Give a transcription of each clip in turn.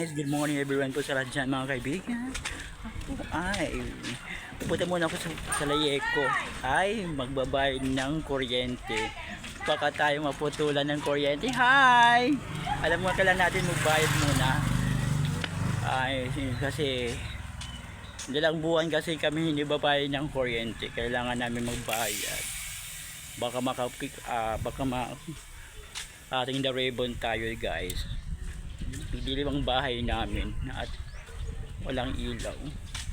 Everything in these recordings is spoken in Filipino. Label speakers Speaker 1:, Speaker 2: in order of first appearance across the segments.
Speaker 1: guys, good morning everyone po sa lahat dyan mga kaibigan. Ako ay pupunta muna ako sa Layeko ay magbabayad ng kuryente. Baka tayo maputulan ng kuryente. Hi! Alam mo kailan natin magbayad muna. Ay kasi dalang buwan kasi kami hindi babayad ng kuryente. Kailangan namin magbayad. Baka ating the ribbon tayo guys. Dilim ang bahay namin at walang ilaw.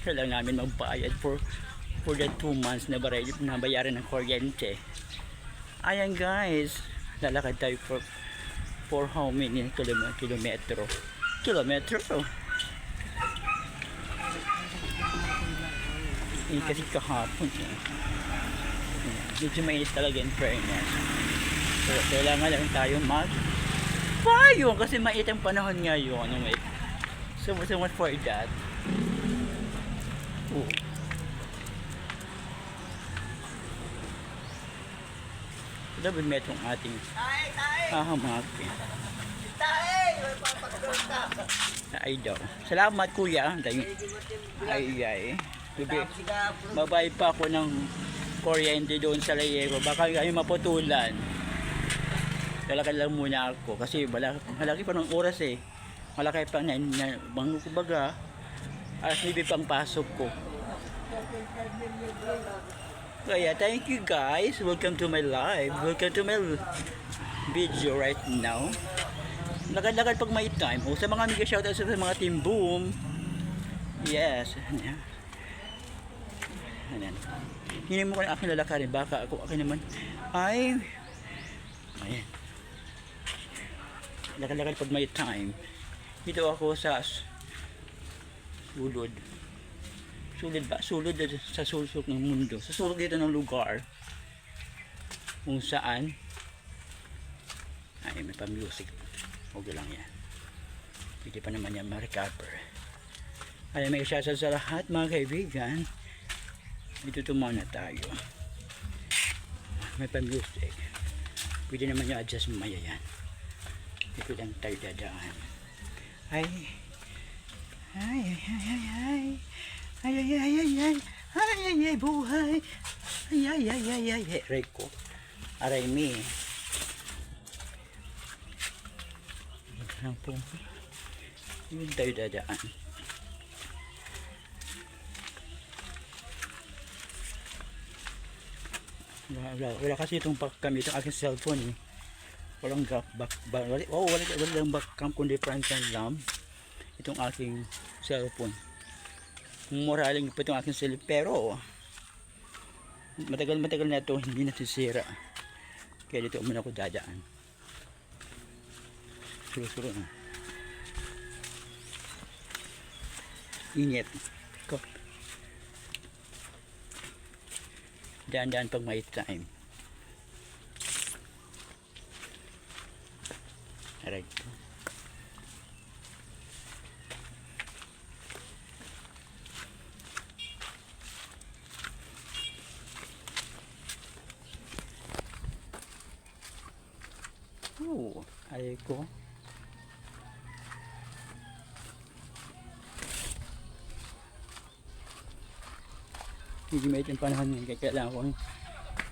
Speaker 1: Kailangan namin magbayad for the 2 months na bayaran ng kuryente. Ayan guys, lalakad tayo for how many kilometro? Kasi kahapon medyo mainit talaga in fairness. So, kailangan lang tayo payong kasi mait ang panahon ngayon. So much for that. Dapat metong ating hahamakin. Ay daw. Salamat kuya. Ay. Babayad pa ako ng kuryente doon sa Layeko. Baka kayo maputulan. Lalakad lang muna ako kasi malaki pa ng oras malaki pa na kumbaga alas 9 pang pasok ko. Kaya thank you guys, welcome to my live, welcome to my video right now. Lakad-lakad pag may time. Sa mga amiga, shoutout sa mga team boom. Yes. Ayan. Hindi mo ko na aking lalakarin, baka ako akin naman ay ayan. Lakad-lakad pag may time. Dito ako sa sulod. Sulod sa sulsok ng mundo. Sa sulok dito ng lugar kung saan ay may pa-music. Okay lang yan. Pwede pa naman yan ma-recover. Ay may shoutout sa lahat mga kaibigan. Dito tumana tayo. May pa-music. Pwede naman yung adjust mamaya yan. Dito lang tayo dadaan. Ay buhay. Ay Rico. Aray mi. Lang po. Yun tayo dadaan. Wala kasi itong kami itong aking cellphone walang walang backcam kundi front lang itong aking cellphone. Moraling pa itong aking cellphone pero matagal na ito hindi nasisira kaya dito muna ako dadaan. Suro na init ko daan pag may time. Aray ko. Aray ko. Hindi may itong panahon yun. Kaya kailangan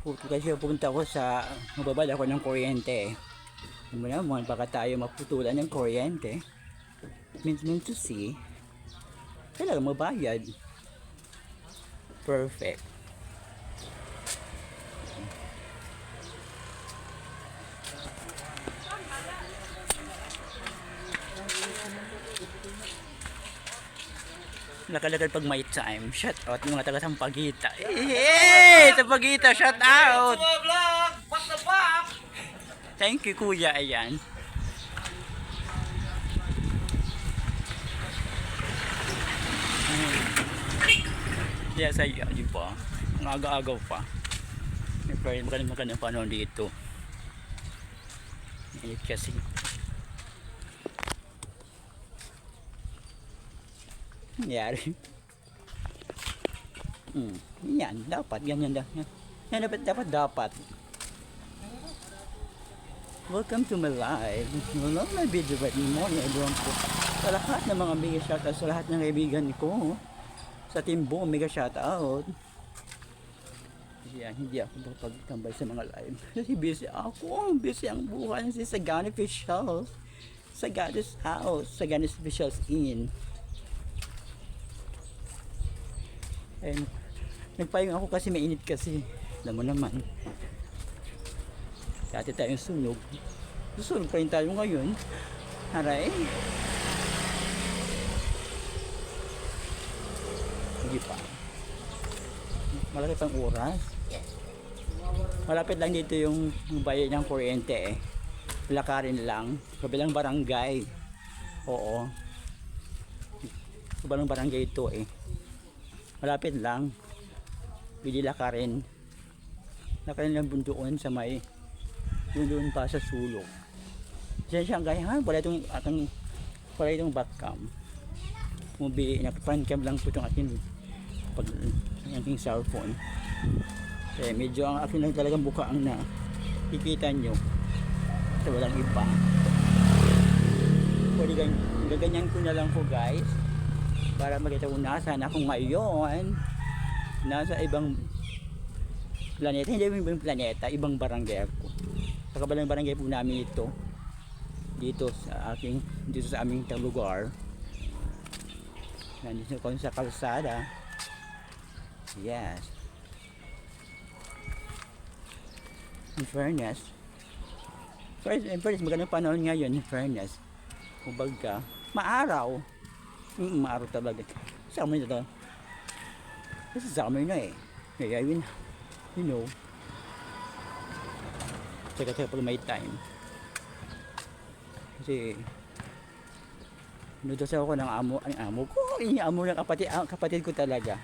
Speaker 1: ko kasi pupunta ko sa mababad ako ng kuryente. Naman baka tayo maputulan ng kuryente. Means to see kailangan mabayad. Perfect. Lakalagad pag may time. Shout out mga taga Sampaguita. Sampaguita, shout out. Thank you kuya, ayan. Yes, ayan, di ba? Ang aga-agaw pa. Magandang panahon dito. Init kasi. Nangyari. Yan, dapat. Yan dapat. Welcome to my live. Wala my video right morning. Everyone po. Sa lahat ng mga mega shoutout, sa lahat ng kaibigan ko, sa team buong mega shoutout. Yan, hindi ako makapagtambay sa mga live. Kasi busy ako. Busy ang buhay si Sagani Official. Sagani's House. Sagani's Official's In. And nagpayong ako kasi mainit kasi. Alam mo naman. Dati tayong sunog. Susunog pa rin tayo ngayon. Aray. Hindi pa. Malaki pang oras. Malapit lang dito yung bayan ng kuryente eh. Lakarin lang. Kabilang barangay. Oo. Kabilang barangay ito eh. Malapit lang. Pwede lakarin. Lakarin lang bundoon sa may doon pa sa sulok. Diyan siyang gaya. Wala itong backcam. Naka-frontcam lang po itong aking cellphone. Eh, medyo ang akin lang talagang buka ang nakikita nyo. Ito walang iba. Pwede gaganyan ko na lang po guys. Para makita ko nasaan ako ngayon. Nasa ibang planeta. Hindi ibang planeta. Ibang barangay ako. Sa kabilang barangay po namin ito. Dito sa aming lugar. Nandito ko sa kalsada. Yes. In fairness, magandang panahon ngayon, in fairness. Kumbaga, maaraw. Maaraw talaga. Summer na to. Kasi summer na eh. Kaya yun, you know. Tsaka pag may time. Kasi, nutusan ako ng amo ko. Amo ng kapatid ko talaga.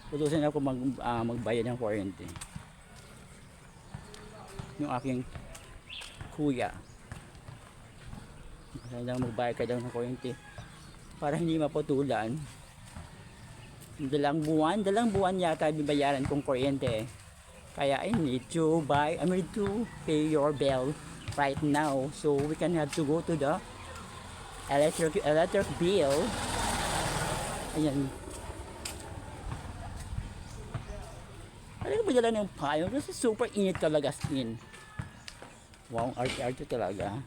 Speaker 1: Nutusan ako magbayad ng kuryente. Yung aking kuya lang magbayad ka daw ng kuryente para hindi maputulan. Dalang buwan yata bibayaran kong kuryente, kaya I need to pay your bill right now, so we can have to go to the electric bill. Ayan. Alam ko ba dala ng payo kasi super init talaga skin. Wow, arte talaga.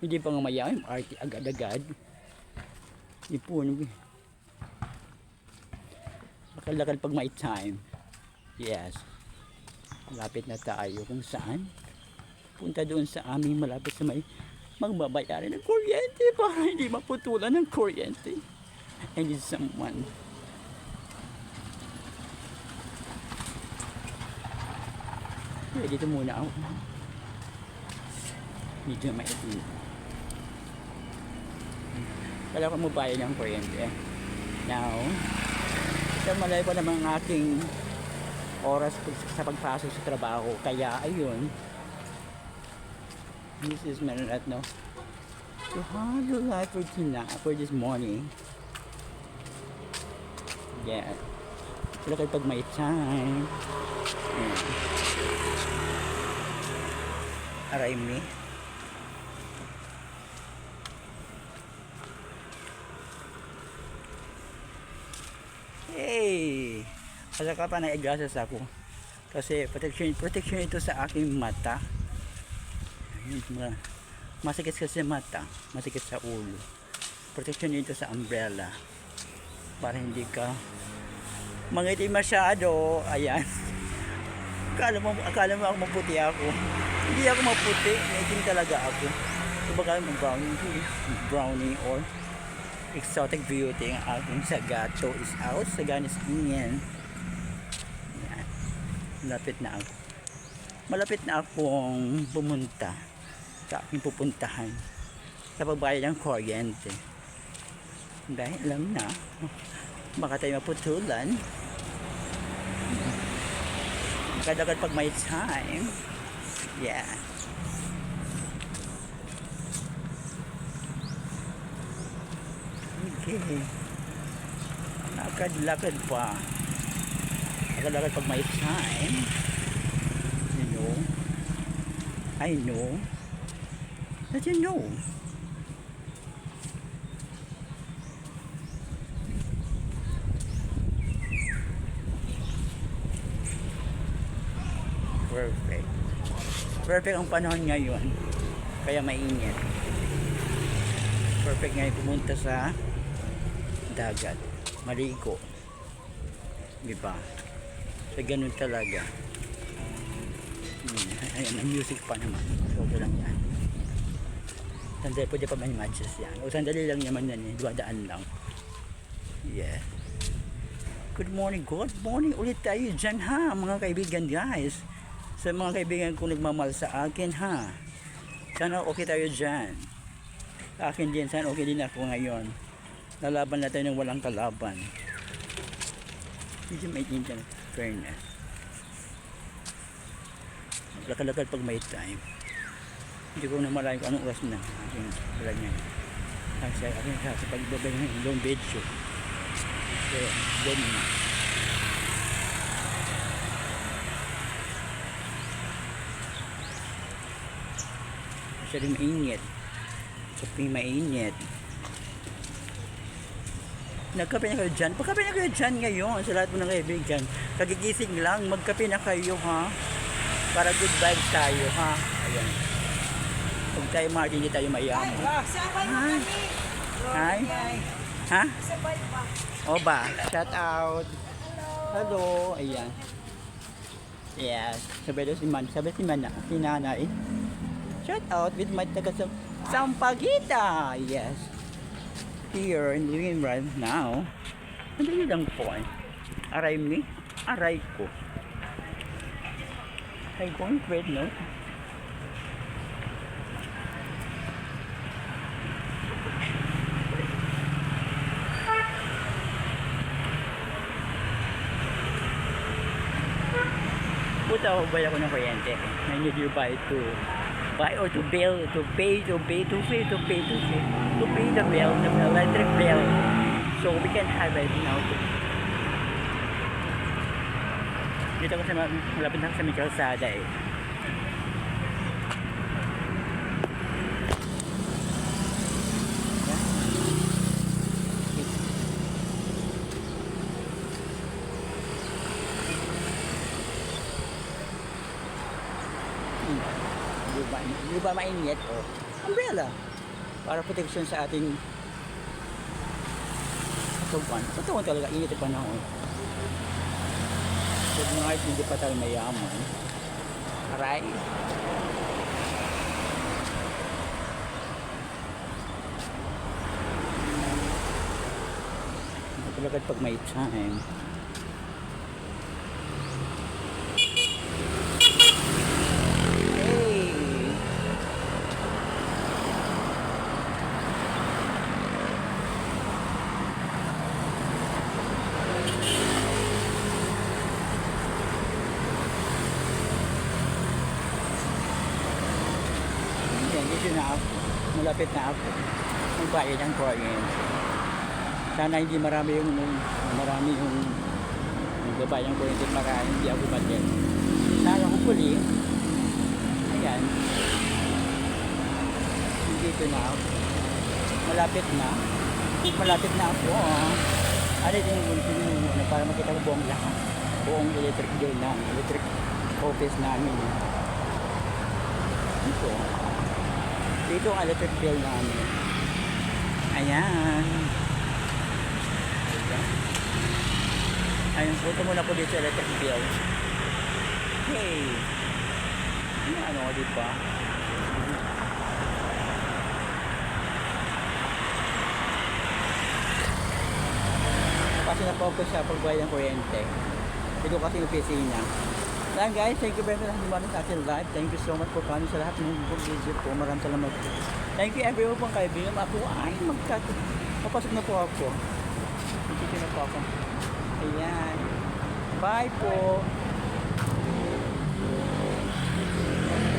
Speaker 1: Hindi pa nga mayayam, arte agad-agad. Ipon. Lakad-lakad pag may time. Yes. Malapit na tayo kung saan. Punta doon sa aming malapit sa may magbabayaran ng kuryente para hindi maputulan ng kuryente. I need someone. Dito muna ako. Medyo maitim. Kala ko mabayad ng kuryente. Now, sa malay pa naman ang aking oras sa pagpasok sa trabaho. Kaya, ayun. This is my no. So, how do I for this morning? Yeah. Sila kayo pag may time. Yeah. Aray me. Hey! Pasaka pa naigasas ako. Kasi protection ito sa aking mata. Masikit kasi mata. Masikit sa ulo. Protection ito sa umbrella. Para hindi ka mangitim masyado. Ayan. Akala mo ako maputi ako. Hindi ako maputi. Maitim talaga ako. Kumbaga brownie or exotic beauty ang aking sagato is out. Sagana's In. Yan. Malapit na akong pumunta sa aking pupuntahan sa pagbayad ng kuryente. Dahil alam na baka tayo maputulan. Agad-agad pag may time. Yeah. Okay. Lakad-lakad pa. Agad-agad pag may time. You know. I know. That you know. Perfect ang panahon ngayon. Kaya mainit. Perfect ngayon pumunta sa dagat. Maligo. Diba? So ganun talaga. Ayan, ang music pa naman. So lang yan. Sandali, pwede pa may matches yan. O sandali lang naman yan eh. Duwadaan lang. Yeah. Good morning ulit tayo dyan ha, mga kaibigan guys. Sa mga kaibigan kong nagmamahal sa akin ha. Sana okay tayo dyan. Sa akin din, sana okay din ako ngayon. Lalaban natin ng walang kalaban. Medyo may intent, fairness. Lakad-lakad pag may time. Hindi ko na malayo kung anong oras na. Wala niya. Kasi akin sa pagbabay ng long video. So, doon na. Masyadong mainit. Kaping mainit. Nagkape na kayo dyan. Pagkape na kayo dyan ngayon sa lahat mo ng kaibigan. Kagigising lang, magkape na kayo ha. Para good vibes tayo ha. Ayan. Huwag tayo Martin, hindi tayo mayaman. Hi. Ha? O ba? Shout out. Hello. Ayan. Yes. Sabi si nanay. Shout out with my taga Sampaguita. Yes. Here in living right now. Madali lang po eh. Aray me. Aray ko. Ay, going great, no? Puta ko bayad ako ng kuryente. I need you buy or to bill, to pay the bill, the electric bill. So we can have it now. Dito ko sa malapit na sa may kalsada eh. Di ba mainit? Oh. Umbrella. Para protection sa ating katawan. Katawan talaga, init ang panahon. So mga hindi pa tayo mayaman. Aray. Talaga pag may time. Dito na ako, malapit na ako magbayad ng kuryente. Sana hindi marami yung magbabayad ng kuryente para hindi ako batin. Sana hopefully, ayan, dito na ako, malapit na ako. Ano yung para makita ko buong electric bill namin, electric office namin. Dito ang electric bill namin. Ayan. Ayun, punta muna po dito sa electric bill. Hey! Ano, diba? Kasi na-focus siya pagbayad ng kuryente. Dito kasi yung opisina. Ayan guys, thank you very much sa ating live. Thank you so much for coming sa lahat ng video po. Maraming salamat po. Thank you everyone pong kaibigan. Ako ay papasok na po ako. Dito na po ako. Ayan. Bye po.